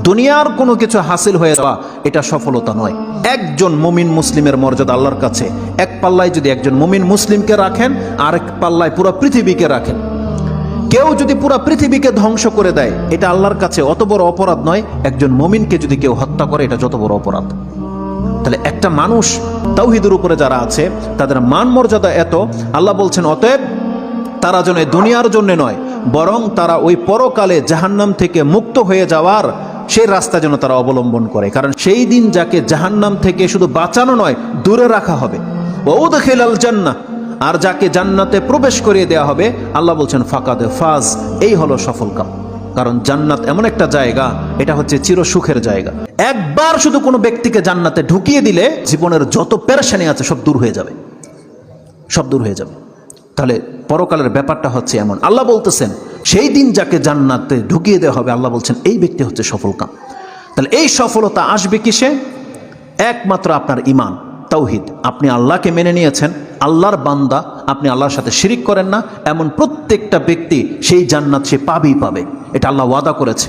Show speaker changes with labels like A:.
A: দুনিয়ার কোনো কিছু হাসিল হয়ে যাওয়া এটা সফলতা নয়। একজন মুমিন মুসলিমের মর্যাদা আল্লাহর কাছে এক পাল্লায় যদি একজন মুমিন মুসলিমকে রাখেন, আরেক পাল্লায় পুরো পৃথিবীকে রাখেন। কেউ যদি পুরো পৃথিবীকে ধ্বংস করে দেয়, এটা আল্লাহর কাছে অত বড় অপরাধ নয়। একজন মুমিনকে যদি কেউ হত্যা করে, এটা যত বড় অপরাধ। তাহলে একটা মানুষ তাওহীদের উপরে যারা আছে তাদের মান মর্যাদা এত, আল্লাহ বলছেন অতএব তারা যেন দুনিয়ার জন্য নয়, বরং তারা ওই পরকালে জাহান্নাম থেকে মুক্ত হয়ে যাওয়ার সেই রাস্তা যেন তারা অবলম্বন করে। কারণ সেই দিন যাকে জাহান্নাম থেকে শুধু বাঁচানো নয়, দূরে রাখা হবে। ওয়াউদখিলাল জান্নাহ, আর যাকে জান্নাতে প্রবেশ করিয়ে দেওয়া হবে, আল্লাহ বলছেন ফাকাদে ফাজ, এই হলো সফল কাম। কারণ জান্নাত এমন একটা জায়গা, এটা হচ্ছে চিরসুখের জায়গা। একবার শুধু কোনো ব্যক্তিকে জান্নাতে ঢুকিয়ে দিলে জীবনের যত পেরেশানি আছে সব দূর হয়ে যাবে, সব দূর হয়ে যাবে। তাহলে পরকালের ব্যাপারটা হচ্ছে এমন। আল্লাহ বলতেছেন সেই দিন যাকে জান্নাতে ঢুকিয়ে দেওয়া হবে, আল্লাহ বলছেন এই ব্যক্তি হচ্ছে সফল কাম। তাহলে এই সফলতা আসবে কিসে? একমাত্র আপনার ঈমান, তাওহীদ। আপনি আল্লাহকে মেনে নিয়েছেন, আল্লাহর বান্দা, আপনি আল্লাহর সাথে শিরিক করেন না, এমন প্রত্যেকটা ব্যক্তি সেই জান্নাত সে পাবেই পাবে। এটা আল্লাহ ওয়াদা করেছে।